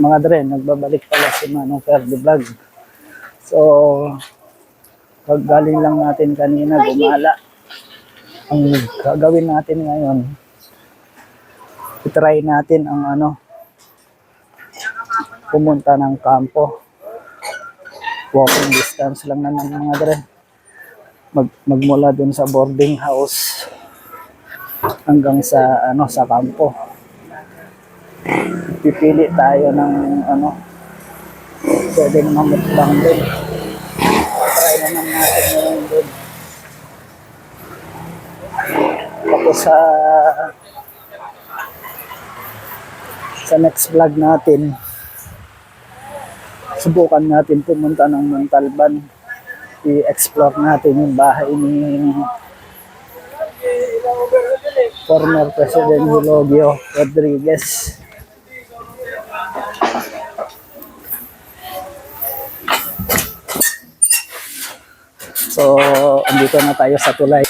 Mga dre, nagbabalik pala si Manong Ferdi Vlog. So, paggaling lang natin kanina, gumala. Ang gagawin natin ngayon, itry natin ang pumunta ng kampo. Walking distance lang naman mga dre. Magmula dun sa boarding house hanggang sa kampo. Pipili tayo ng pwedeng mamutbang din. Try naman natin ngayon din. Tapos sa next vlog natin, subukan natin pumunta ng Montalban. I-explore natin yung bahay ni former President Eulogio Rodriguez. So, andito na tayo sa tulay.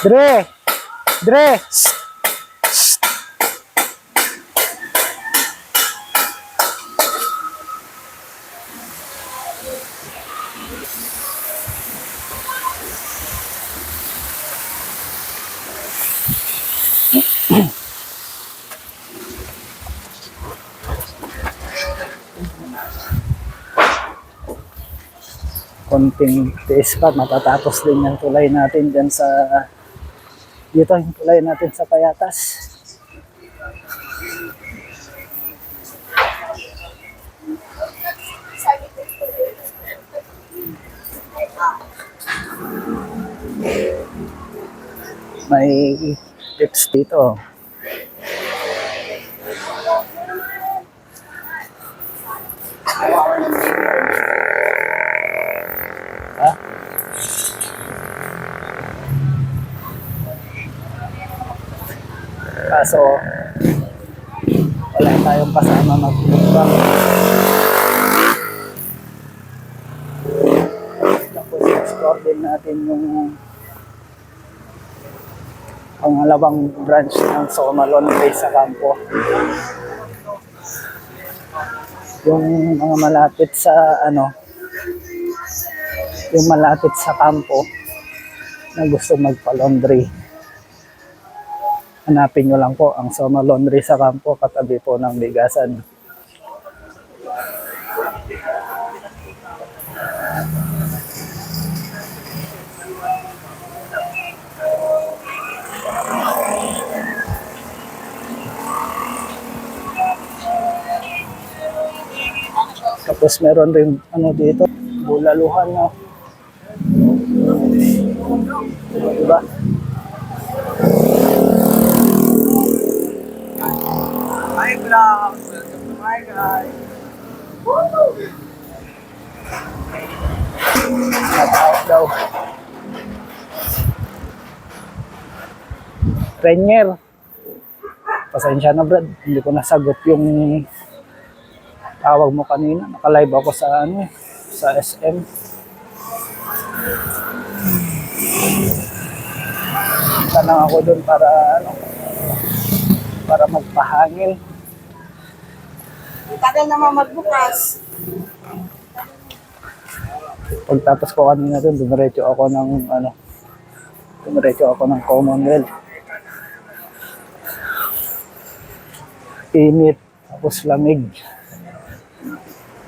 Dre! Dre! Konting tiis pa, matatapos din yung tulay natin dyan dito yung tulay natin sa Payatas. May tips dito. Kaso wala tayong kasama magmukbang. Tapos explore din natin yung pangalawang branch ng Somalon Bay sa kampo. Yung mga malapit sa yung malapit sa kampo na gusto magpa-laundry. Hanapin nyo lang po ang Soma Laundry sa kampo, katabi po ng bigasan. Tapos meron rin dito, bulaluhan na. Diba? Hi vlogs! Welcome to my guys! Shout daw. Renier. Pasensya na Brad, hindi ko nasagot yung tawag mo kanina. Naka-live ako sa SM. Tanang ako doon para magpahangin. Tagal naman magbukas. Pagtapos ko kanina doon, dumiretso ako ng Commonwealth. Init, tapos lamig.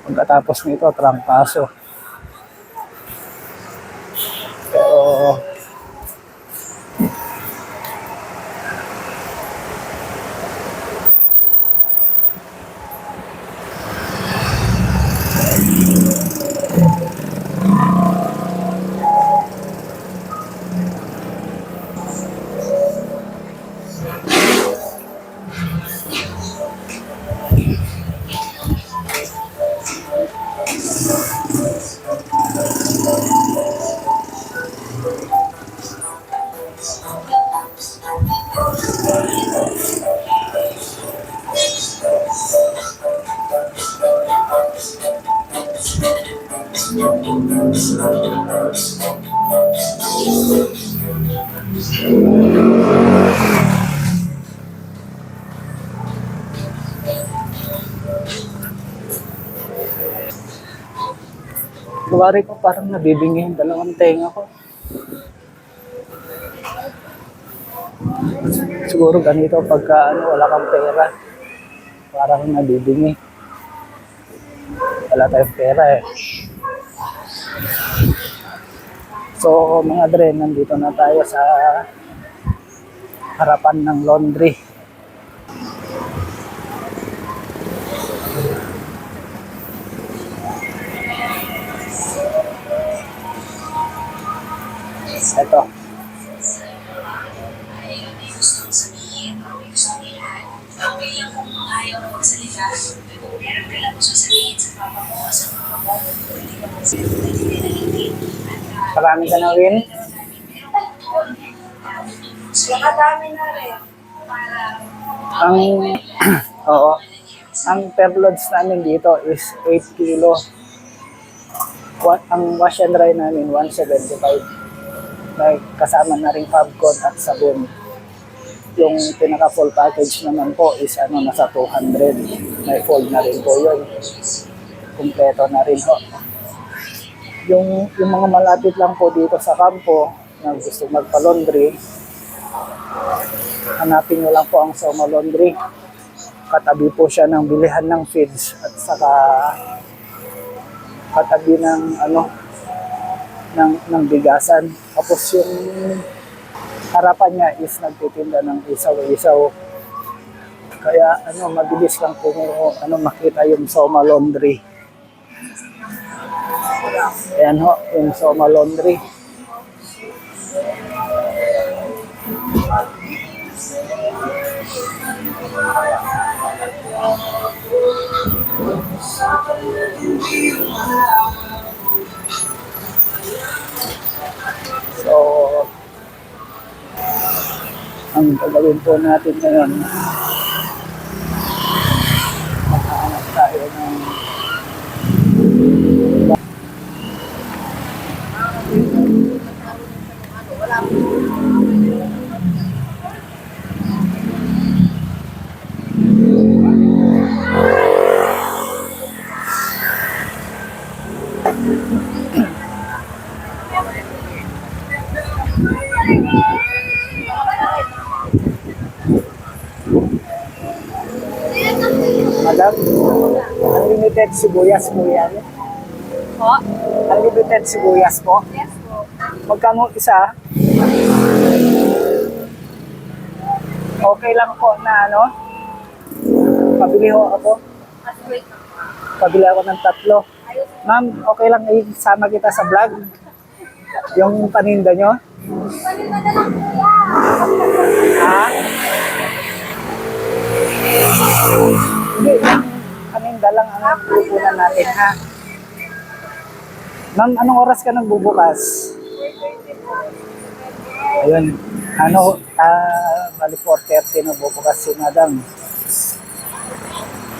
Pagkatapos nito, trangkaso. Pero Kuwari ko parang nabibingi yung dalawang tenga ko. Siguro ganito pagka wala kang pera. Parang nabibingi. Wala tayong pera eh. So mga dre, nandito na tayo sa harapan ng laundry. Ito. Marami ka na win? Nakadami na rin. Ang, oo. Ang per loads namin dito is 8 kilo. Ang wash and dry namin, 175. Like, kasama na rin Fabcon at sabon. Yung pinaka full package naman po is nasa 200. May fold na rin po yun. Kumpleto na rin po. Yung mga malapit lang po dito sa kampo na gusto magpa-laundry, hanapin nyo lang po ang Soma Laundry. Katabi po siya ng bilihan ng feeds at saka katabi ng ng bigasan. Tapos yung harapan niya is nagtitinda ng isaw-isaw. Kaya mabilis lang po makita yung Soma Laundry. Ayan ho, yung Soma Laundry. So, ang gagawin po natin ngayon, maghahanap tayo ng Madam, unlimited sibuyas po yan. Po? Unlimited sibuyas po. Yes po. Magkano isa? Okay lang po na pabili ho ako. Mas wait. Pabili ako ng 3. Ma'am, okay lang isama kita sa vlog? Yung paninda nyo? Paninda na lang kuya. Ha? Hindi, paninda lang ang pupunan natin, ha? Ma'am, anong oras ka nagbubukas? Ayun, bali 4:30 na bubukas si Madam.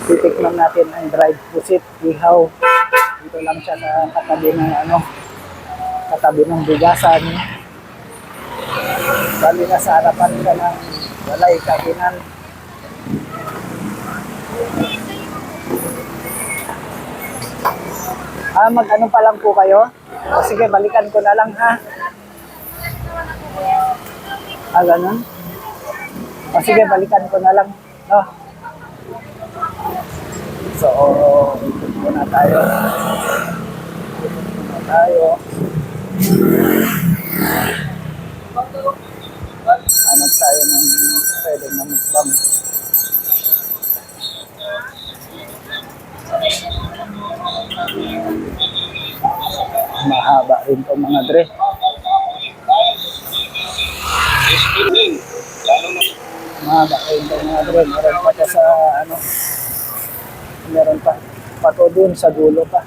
Titikman natin ang dried pusit, ihaw. Dito lang siya sa katabi ng bigasan. Bali na sa harapan siya ng walay kabinan. Mag-ano pa lang po kayo? O sige, balikan ko na lang, ha? Ganun? O sige, balikan ko na lang. No? So, ikot muna tayo. Hanap tayo ng pwedeng mamukbang. Mahaba rin po mga dre. Mahaba rin po mga dre. Meron pa siya sa meron pa pato dun sa dulo pa.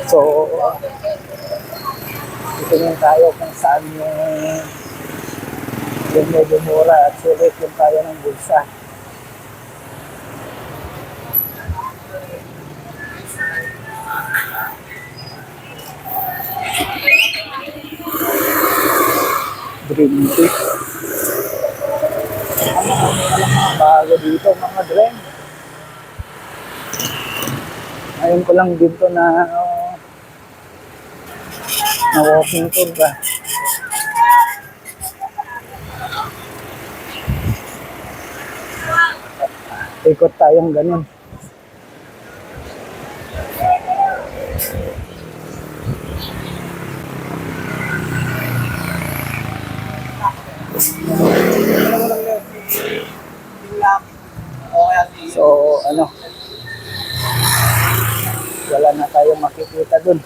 So, itingin tayo kung saan yung medyo mura at sulit yung kaya ng bulsa. Green tea. Ano mga bago dito mga dren. Ngayon ko lang dito na walking tour ba. Ikot tayong ganun. So, ano, wala na tayong makikita dun.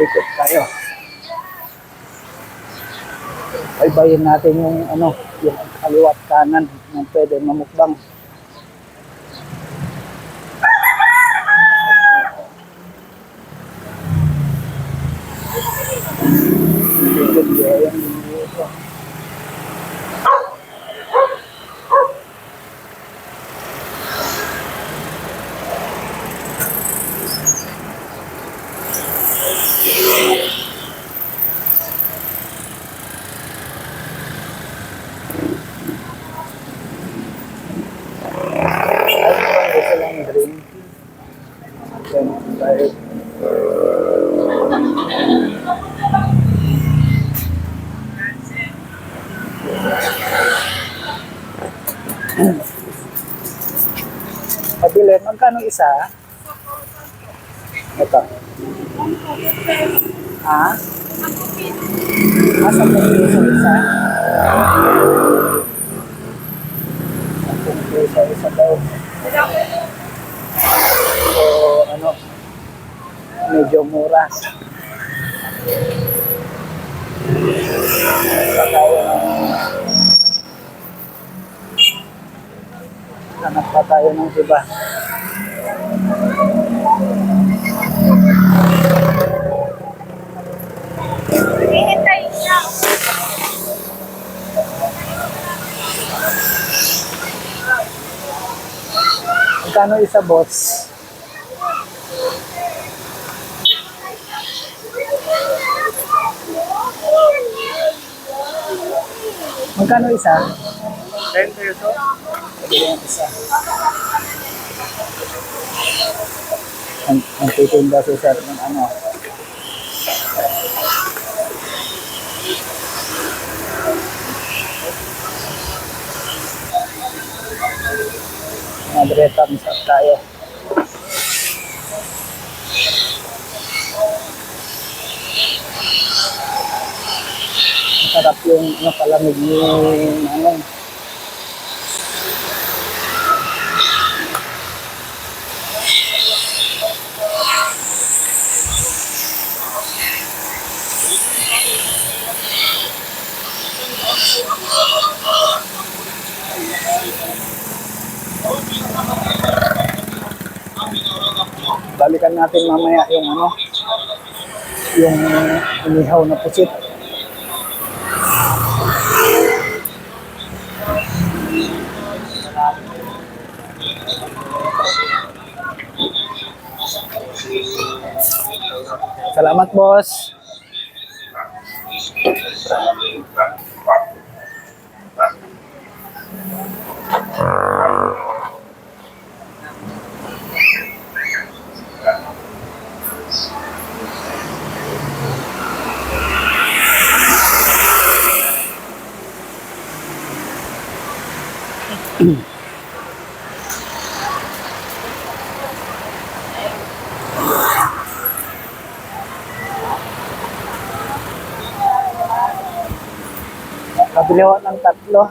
Ikot tayo. Baybayin natin yung, ano, yung kaliwat kanan na pwede mamukbang. Ikot tayo dito. Gusto lang green tea. 25. Pabili, magkano isa? Ito. Ha? 10 piso isa? 10 piso isa daw. So, ano, medyo mura. Hanap pa tayo ng iba. Hihintayin niya. Magkano isa, boss? Magkano isa? 10 peso. Magkano isa? Ang titinda si sir ng ano. Madre thumbs up tayo. Masarap yung ano, palamig yung ano. Balikan natin mamaya yung ano, yung inihaw na pusit. Salamat, boss. Kabili ako ng 3.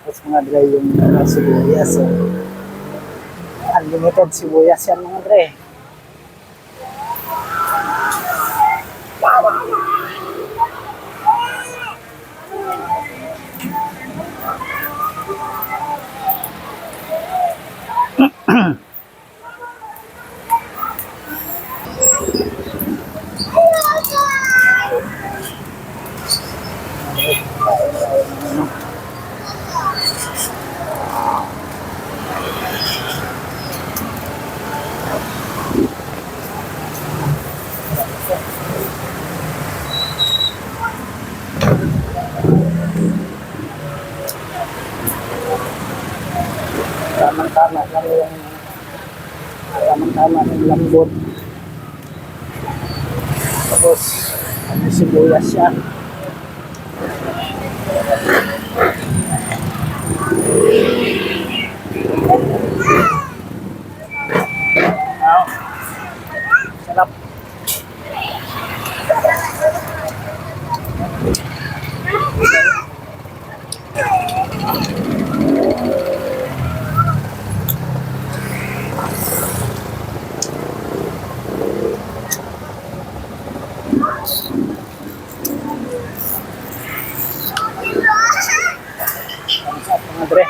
Tapos mga dry yung sibuyas. So, unlimited sibuyas yan mga dre. Tamang-tama lang yung tamang-tama yung lambot. Tapos, may sibuyas siya. Wow. Sarap. Ang sarap mga dre.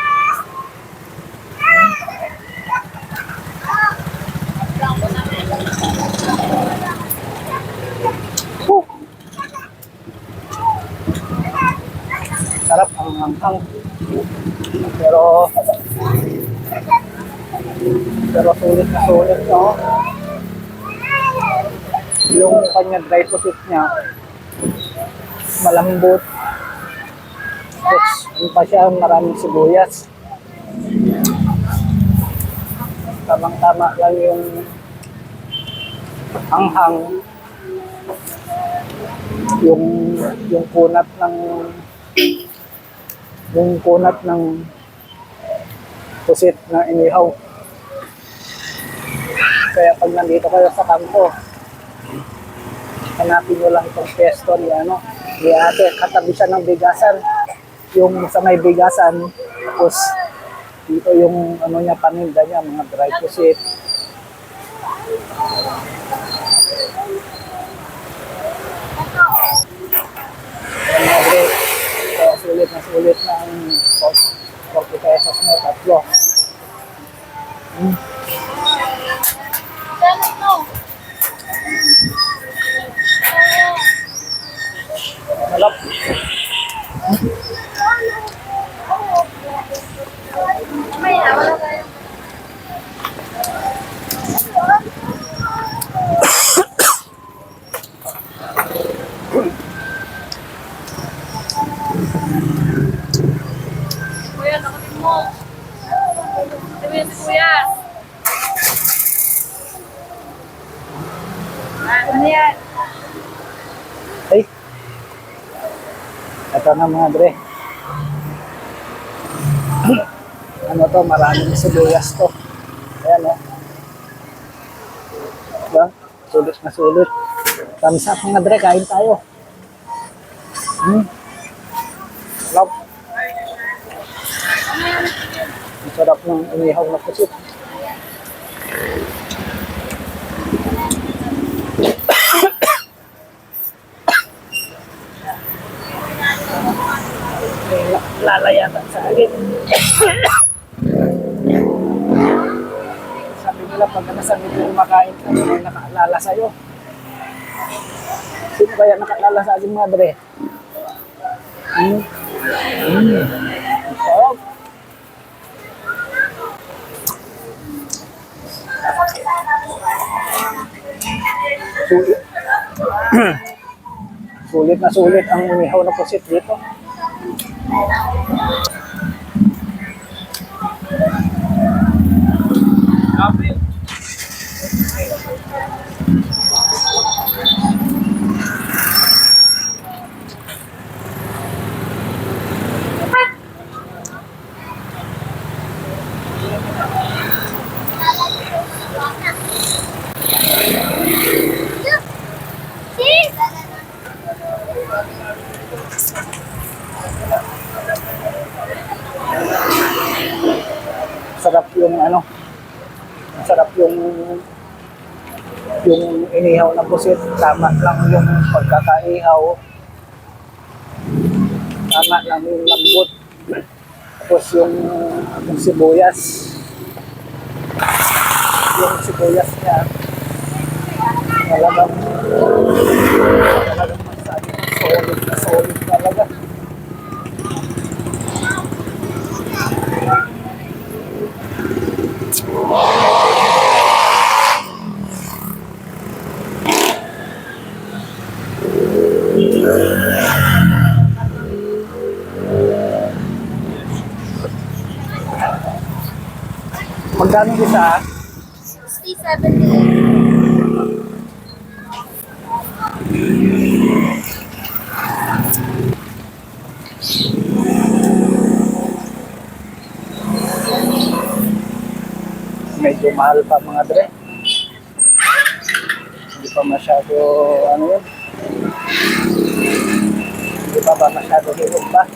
Woo! Sarap ang hanghang. Pero sulit na sulit, no? Yung kanya dry pusit niya, malambot. Tapos, ano pa siya, maraming sibuyas. Tamang-tama lang yung hanghang. Yung kunat ng pusit na inihaw. Kaya pag nandito kayo sa kampo, hanapin nyo lang itong pesto ni ate, katabi siya ng bigasan. Yung sa may bigasan, tapos dito yung niya, paninda niya, mga dry pusit. Kaya sulit na ang 40 pesos mo, tatlo. Malap. Kuya, nakatin mo. Sabihin si Kuya. Ano yan? Ay, ito na mga dre. Ano to, maraming sibuyas to. Ayan o. Diba? Sulit na sulit. Thumbs up mga dre, kain tayo. Love. Ang sarap ng inihaw na pusit. Lalayatan sa akin. Sabi nila pag nasabi ko kumakain ka, may nakaalala sa'yo. Sino kaya nakaalala sa aking madre? Sarap. Sulit. Sulit na sulit ang umihaw na pusit dito. Sarap yung sarap yung inihaw na pusit. Tama lang yung pagkakaihaw. Tama lang yung lambot. Tapos yung sibuyas. Yung sibuyas niya, talagang masabi na solid talaga. Magkano isa? 60, 70. Medyo mahal pa mga dre. Hindi pa masyado, ano yun? Hindi pa ba masyado hirog pa?